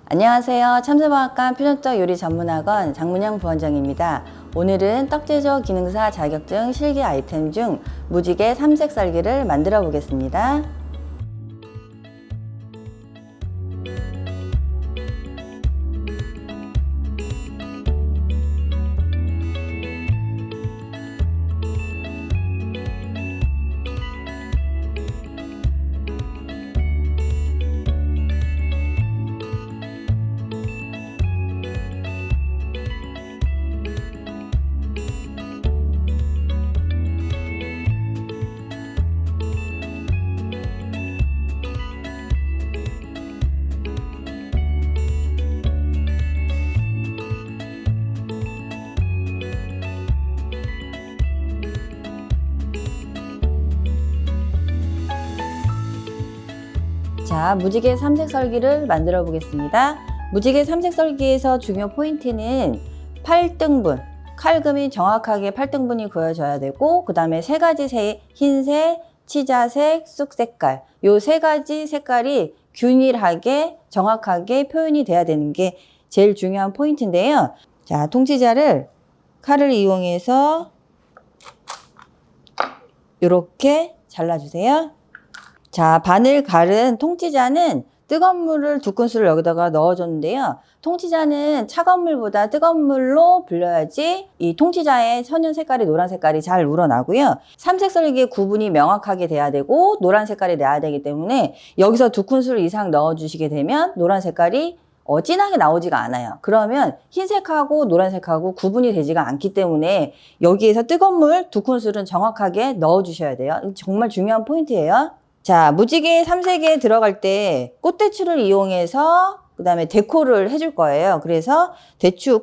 안녕하세요. 참새방앗간 퓨전떡 요리 전문학원 장문영 부원장입니다. 오늘은 떡제조 기능사 자격증 실기 아이템 중 무지개 삼색 썰기를 만들어 보겠습니다. 자, 무지개 삼색 썰기를 만들어 보겠습니다. 무지개 삼색 썰기에서 중요 포인트는 8등분, 칼금이 정확하게 8등분이 그어져야 되고, 그 다음에 세 가지 색, 흰색, 치자색, 쑥 색깔, 요 세 가지 색깔이 균일하게 정확하게 표현이 돼야 되는 게 제일 중요한 포인트인데요. 자, 통치자를 칼을 이용해서 이렇게 잘라주세요. 자, 반을 갈은 통치자는 뜨거운 물을 2큰술을 여기다가 넣어줬는데요. 통치자는 차가운 물보다 뜨거운 물로 불려야지 이 통치자의 천연 색깔이 노란 색깔이 잘 우러나고요. 삼색 썰기의 구분이 명확하게 돼야 되고 노란 색깔이 나야 되기 때문에 여기서 2큰술 이상 넣어주시게 되면 노란 색깔이 진하게 나오지가 않아요. 그러면 흰색하고 노란색하고 구분이 되지가 않기 때문에 여기에서 뜨거운 물 2큰술은 정확하게 넣어주셔야 돼요. 정말 중요한 포인트예요. 자, 무지개 삼색에 들어갈 때 꽃대추를 이용해서 그 다음에 데코를 해줄 거예요. 그래서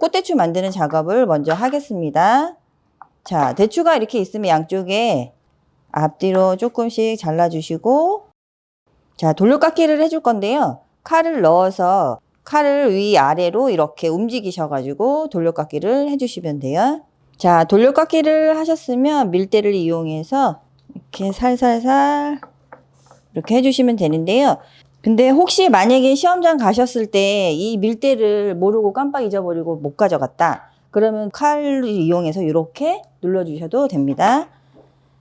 꽃대추 만드는 작업을 먼저 하겠습니다. 자, 대추가 이렇게 있으면 양쪽에 앞뒤로 조금씩 잘라주시고, 자, 돌려깎기를 해줄 건데요. 칼을 넣어서 칼을 위아래로 이렇게 움직이셔가지고 돌려깎기를 해주시면 돼요. 자, 돌려깎기를 하셨으면 밀대를 이용해서 이렇게 살살살 이렇게 해주시면 되는데요. 근데 혹시 만약에 시험장 가셨을 때 이 밀대를 모르고 깜빡 잊어버리고 못 가져갔다. 그러면 칼을 이용해서 이렇게 눌러주셔도 됩니다.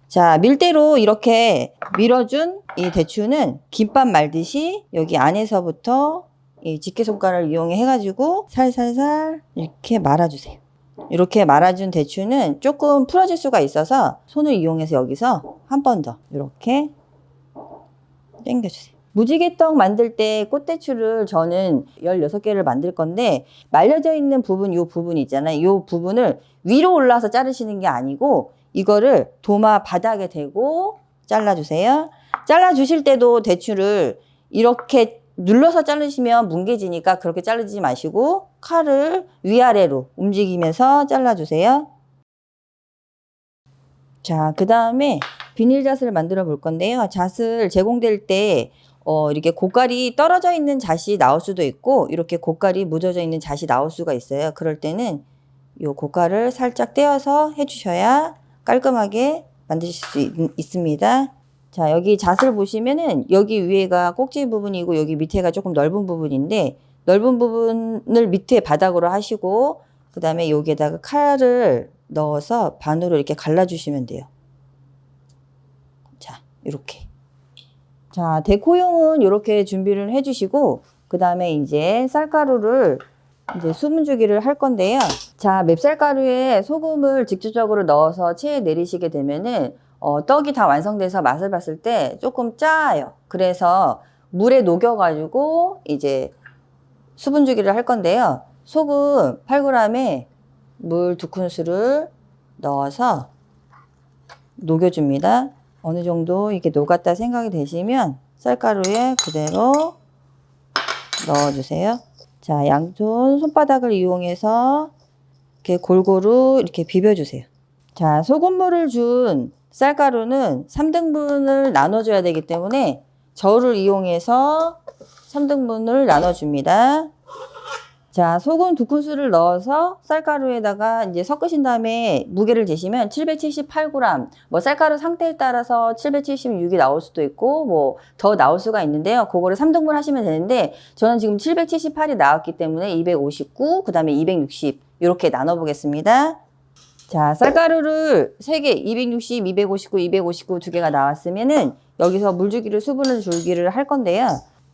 자, 밀대로 이렇게 밀어준 이 대추는 김밥 말듯이 여기 안에서부터 이 집게손가락을 이용해가지고 살살살 이렇게 말아주세요. 이렇게 말아준 대추는 조금 풀어질 수가 있어서 손을 이용해서 여기서 한 번 더 이렇게 당겨주세요. 무지개떡 만들 때 꽃대추를 저는 16개를 만들 건데 말려져 있는 부분, 이 부분 있잖아요. 이 부분을 위로 올라서 자르시는 게 아니고 이거를 도마 바닥에 대고 잘라주세요. 잘라주실 때도 대추를 이렇게 눌러서 자르시면 뭉개지니까 그렇게 자르지 마시고 칼을 위아래로 움직이면서 잘라주세요. 자, 그 다음에 비닐잣을 만들어 볼 건데요. 잣을 제공될 때 이렇게 고깔이 떨어져 있는 잣이 나올 수도 있고 이렇게 고깔이 묻어져 있는 잣이 나올 수가 있어요. 그럴 때는 이 고깔을 살짝 떼어서 해주셔야 깔끔하게 만드실 수 있습니다. 자, 여기 잣을 보시면은 여기 위에가 꼭지 부분이고 여기 밑에가 조금 넓은 부분인데 넓은 부분을 밑에 바닥으로 하시고 그 다음에 여기에다가 칼을 넣어서 반으로 이렇게 갈라주시면 돼요. 자, 이렇게. 자, 데코용은 이렇게 준비를 해주시고 그 다음에 이제 쌀가루를 이제 수분주기를 할 건데요. 자, 맵쌀가루에 소금을 직접적으로 넣어서 체에 내리시게 되면은 떡이 다 완성돼서 맛을 봤을 때 조금 짜요. 그래서 물에 녹여가지고 이제 수분주기를 할 건데요. 소금 8g에 물 2큰술을 넣어서 녹여줍니다. 어느 정도 이렇게 녹았다 생각이 되시면 쌀가루에 그대로 넣어주세요. 자, 양손 손바닥을 이용해서 이렇게 골고루 이렇게 비벼주세요. 자, 소금물을 준 쌀가루는 3등분을 나눠줘야 되기 때문에 저울을 이용해서 3등분을 나눠줍니다. 자, 소금 2큰술을 넣어서 쌀가루에다가 이제 섞으신 다음에 무게를 재시면 778g, 뭐 쌀가루 상태에 따라서 776이 나올 수도 있고, 뭐 더 나올 수가 있는데요. 그거를 3등분 하시면 되는데, 저는 지금 778이 나왔기 때문에 259, 그 다음에 260, 이렇게 나눠보겠습니다. 자, 쌀가루를 3개, 260, 259, 259 두 개가 나왔으면은, 여기서 물주기를 수분을 줄기를 할 건데요.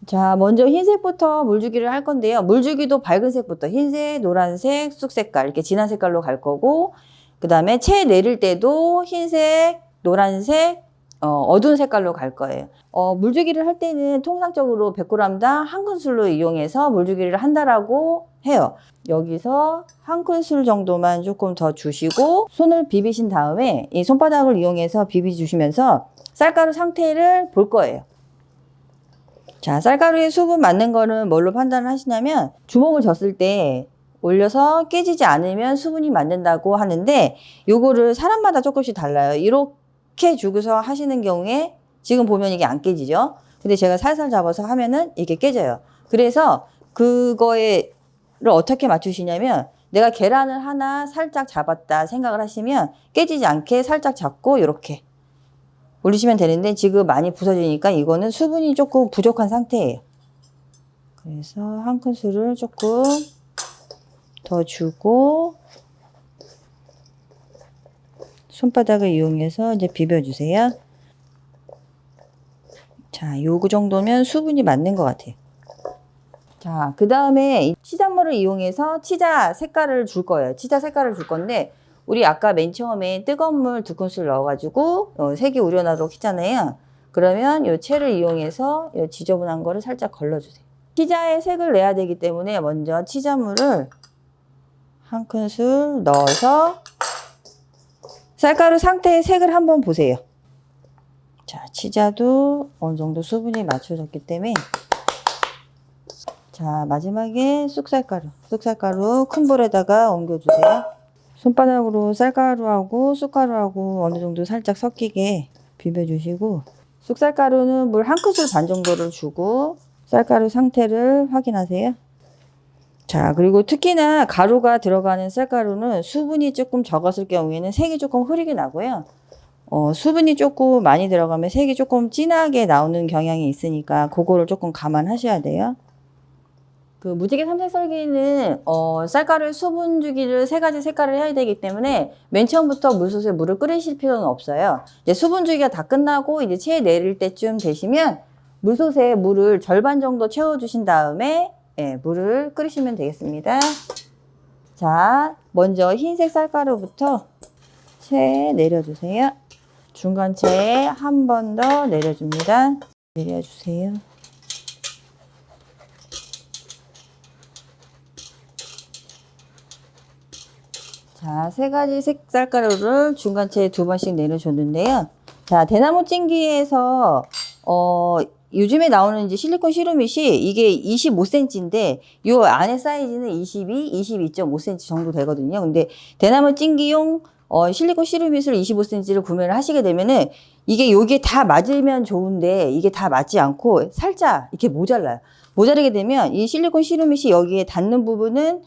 자, 먼저 흰색부터 물주기를 할 건데요. 물주기도 밝은 색부터 흰색, 노란색, 쑥색깔 이렇게 진한 색깔로 갈 거고, 그 다음에 채 내릴 때도 흰색, 노란색, 어두운 색깔로 갈 거예요. 물주기를 할 때는 통상적으로 100g당 1큰술로 이용해서 물주기를 한다라고 해요. 여기서 1큰술 정도만 조금 더 주시고 손을 비비신 다음에 이 손바닥을 이용해서 비비주시면서 쌀가루 상태를 볼 거예요. 자, 쌀가루에 수분 맞는 거는 뭘로 판단을 하시냐면 주먹을 졌을 때 올려서 깨지지 않으면 수분이 맞는다고 하는데 요거를 사람마다 조금씩 달라요. 이렇게 주고서 하시는 경우에 지금 보면 이게 안 깨지죠. 근데 제가 살살 잡아서 하면은 이게 깨져요. 그래서 그거를 어떻게 맞추시냐면 내가 계란을 하나 살짝 잡았다 생각을 하시면 깨지지 않게 살짝 잡고 이렇게 올리시면 되는데 지금 많이 부서지니까 이거는 수분이 조금 부족한 상태예요. 그래서 1큰술을 조금 더 주고 손바닥을 이용해서 이제 비벼주세요. 자, 요거 정도면 수분이 맞는 것 같아요. 자, 그 다음에 치자물을 이용해서 치자 색깔을 줄 거예요. 치자 색깔을 줄 건데 우리 아까 맨 처음에 뜨거운 물 2큰술 넣어가지고 색이 우러나도록 했잖아요. 그러면 이 채를 이용해서 이 지저분한 거를 살짝 걸러주세요. 치자에 색을 내야 되기 때문에 먼저 치자물을 1큰술 넣어서 쌀가루 상태의 색을 한번 보세요. 자, 치자도 어느 정도 수분이 맞춰졌기 때문에 자, 마지막에 쑥쌀가루 큰 볼에다가 옮겨주세요. 손바닥으로 쌀가루하고 쑥가루하고 어느 정도 살짝 섞이게 비벼주시고 쑥쌀가루는 물 1큰술 반 정도를 주고 쌀가루 상태를 확인하세요. 자, 그리고 특히나 가루가 들어가는 쌀가루는 수분이 조금 적었을 경우에는 색이 조금 흐리게 나고요. 수분이 조금 많이 들어가면 색이 조금 진하게 나오는 경향이 있으니까 그거를 조금 감안하셔야 돼요. 그 무지개 삼색썰기는 쌀가루에 수분 주기를 3가지 색깔을 해야 되기 때문에 맨 처음부터 물솥에 물을 끓이실 필요는 없어요. 이제 수분 주기가 다 끝나고 이제 채 내릴 때쯤 되시면 물솥에 물을 절반 정도 채워주신 다음에 물을 끓이시면 되겠습니다. 자, 먼저 흰색 쌀가루부터 채에 내려주세요. 중간 채에 한 번 더 내려줍니다. 내려주세요. 자, 3가지 색 쌀가루를 중간채에 2번씩 내려줬는데요. 자, 대나무 찜기에서 요즘에 나오는 이제 실리콘 시루밋이 이게 25cm인데 요 안에 사이즈는 22.5cm 정도 되거든요. 근데 대나무 찜기용 실리콘 시루밋을 25cm를 구매를 하시게 되면은 이게 여기에 다 맞으면 좋은데 이게 다 맞지 않고 살짝 이렇게 모자라요. 모자르게 되면 이 실리콘 시루밋이 여기에 닿는 부분은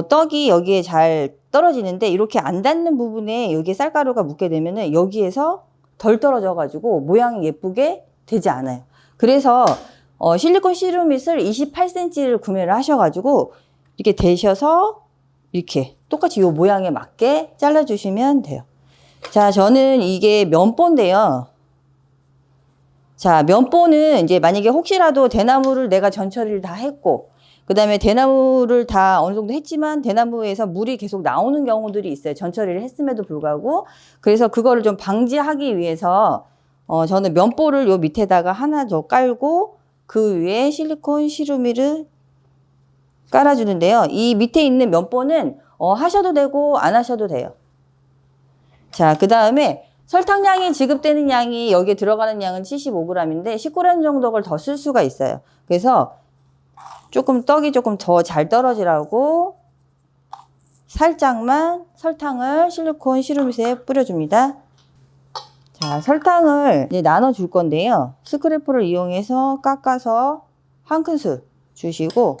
떡이 여기에 잘 떨어지는데 이렇게 안 닿는 부분에 여기에 쌀가루가 묻게 되면은 여기에서 덜 떨어져 가지고 모양이 예쁘게 되지 않아요. 그래서 실리콘 시루밋을 28cm를 구매를 하셔가지고 이렇게 대셔서 이렇게 똑같이 이 모양에 맞게 잘라주시면 돼요. 자, 저는 이게 면보인데요. 자, 면보는 이제 만약에 혹시라도 대나무를 내가 전처리를 다 했고 그 다음에 대나무를 다 어느 정도 했지만 대나무에서 물이 계속 나오는 경우들이 있어요. 전처리를 했음에도 불구하고. 그래서 그거를 좀 방지하기 위해서 저는 면보를 요 밑에다가 하나 더 깔고 그 위에 실리콘 시루밋을 깔아주는데요. 이 밑에 있는 면보는 하셔도 되고 안 하셔도 돼요. 자, 그 다음에 설탕량이 지급되는 양이 여기에 들어가는 양은 75g인데 19g 정도를 더 쓸 수가 있어요. 그래서 조금 떡이 조금 더 잘 떨어지라고 살짝만 설탕을 실리콘 시루밋에 뿌려줍니다. 자, 설탕을 이제 나눠 줄 건데요. 스크래퍼를 이용해서 깎아서 1큰술 주시고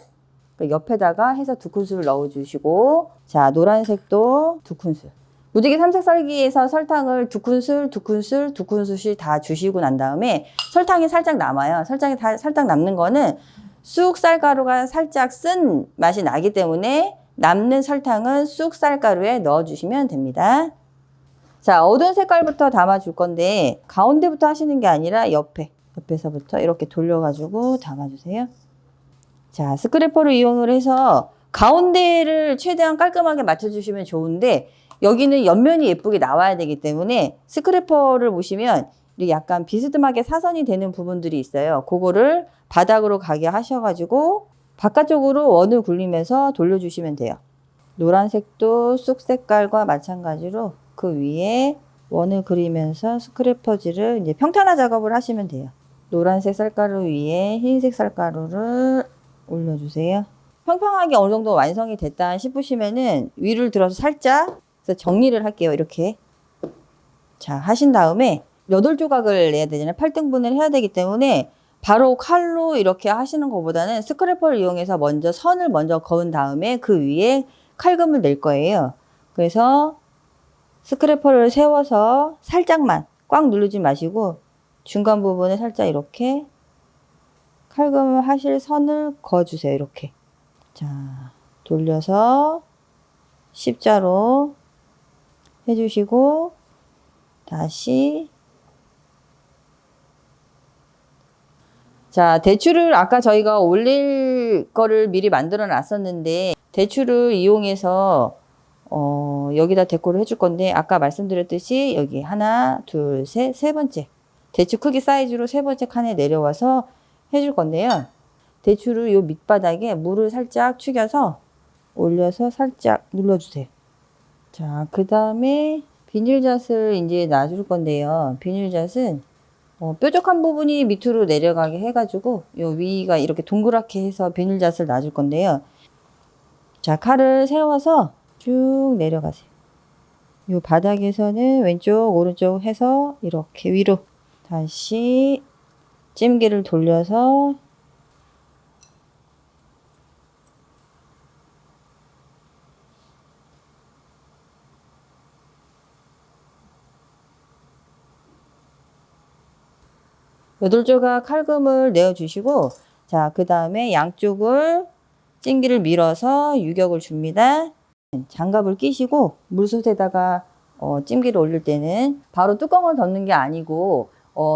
옆에다가 해서 2큰술 넣어주시고, 자, 노란색도 2큰술. 무지개 삼색 썰기에서 설탕을 2큰술, 2큰술, 2큰술씩 다 주시고 난 다음에 설탕이 살짝 남아요. 설탕이 살짝 남는 거는 쑥 쌀가루가 살짝 쓴 맛이 나기 때문에 남는 설탕은 쑥 쌀가루에 넣어주시면 됩니다. 자, 어두운 색깔부터 담아줄 건데 가운데부터 하시는 게 아니라 옆에서부터 이렇게 돌려가지고 담아주세요. 자, 스크래퍼를 이용을 해서 가운데를 최대한 깔끔하게 맞춰주시면 좋은데 여기는 옆면이 예쁘게 나와야 되기 때문에 스크래퍼를 보시면 약간 비스듬하게 사선이 되는 부분들이 있어요. 그거를 바닥으로 가게 하셔가지고 바깥쪽으로 원을 굴리면서 돌려주시면 돼요. 노란색도 쑥 색깔과 마찬가지로 그 위에 원을 그리면서 스크래퍼질을 이제 평탄화 작업을 하시면 돼요. 노란색 쌀가루 위에 흰색 쌀가루를 올려주세요. 평평하게 어느 정도 완성이 됐다 싶으시면은 위를 들어서 살짝 정리를 할게요. 이렇게. 자, 하신 다음에 8조각을 내야 되잖아요. 8등분을 해야 되기 때문에 바로 칼로 이렇게 하시는 것보다는 스크래퍼를 이용해서 먼저 선을 먼저 그은 다음에 그 위에 칼금을 낼 거예요. 그래서 스크래퍼를 세워서 살짝만 꽉 누르지 마시고 중간 부분에 살짝 이렇게 칼금을 하실 선을 그어주세요. 이렇게. 자, 돌려서 십자로 해주시고 다시. 자, 대추를 아까 저희가 올릴 거를 미리 만들어 놨었는데 대추를 이용해서 여기다 데코를 해줄 건데 아까 말씀드렸듯이 여기 하나, 둘, 셋, 세 번째 대추 크기 사이즈로 세 번째 칸에 내려와서 해줄 건데요. 대추를 요 밑바닥에 물을 살짝 축여서 올려서 살짝 눌러주세요. 자, 그 다음에 비닐잣을 이제 놔줄 건데요. 비닐잣은 뾰족한 부분이 밑으로 내려가게 해가지고 요 위가 이렇게 동그랗게 해서 비닐잣을 놔줄 건데요. 자, 칼을 세워서 쭉 내려가세요. 요 바닥에서는 왼쪽 오른쪽 해서 이렇게 위로 다시 찜기를 돌려서 여덟 조각 칼금을 내어주시고, 자, 그 다음에 양쪽을 찜기를 밀어서 유격을 줍니다. 장갑을 끼시고 물솥에다가 찜기를 올릴 때는 바로 뚜껑을 덮는 게 아니고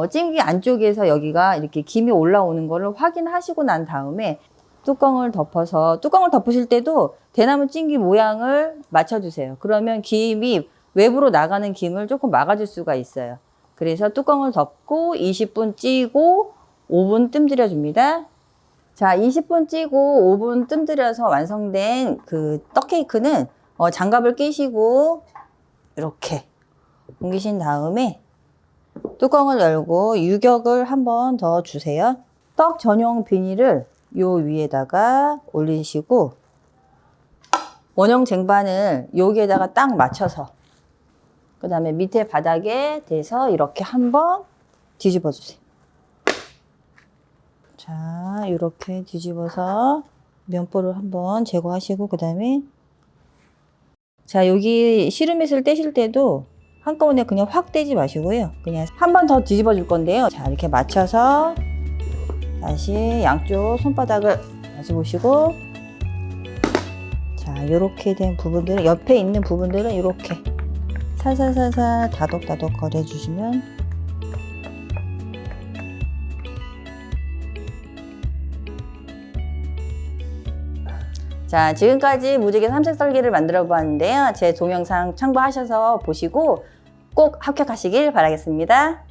찜기 안쪽에서 여기가 이렇게 김이 올라오는 거를 확인하시고 난 다음에 뚜껑을 덮어서, 뚜껑을 덮으실 때도 대나무 찜기 모양을 맞춰주세요. 그러면 김이 외부로 나가는 김을 조금 막아줄 수가 있어요. 그래서 뚜껑을 덮고 20분 찌고 5분 뜸들여 줍니다. 자, 20분 찌고 5분 뜸들여서 완성된 그 떡케이크는 장갑을 끼시고 이렇게 옮기신 다음에 뚜껑을 열고 유격을 한 번 더 주세요. 떡 전용 비닐을 요 위에다가 올리시고 원형 쟁반을 여기에다가 딱 맞춰서 그 다음에 밑에 바닥에 대서 이렇게 한번 뒤집어 주세요. 자, 이렇게 뒤집어서 면보를 한번 제거하시고 그 다음에 자, 여기 시루밋을 떼실 때도 한꺼번에 그냥 확 떼지 마시고요. 그냥 한 번 더 뒤집어 줄 건데요. 자, 이렇게 맞춰서 다시 양쪽 손바닥을 마주 보시고 자, 이렇게 된 부분들은 옆에 있는 부분들은 이렇게 살살살살 다독다독 거려주시면 자, 지금까지 무지개 삼색 썰기를 만들어 보았는데요. 제 동영상 참고하셔서 보시고 꼭 합격하시길 바라겠습니다.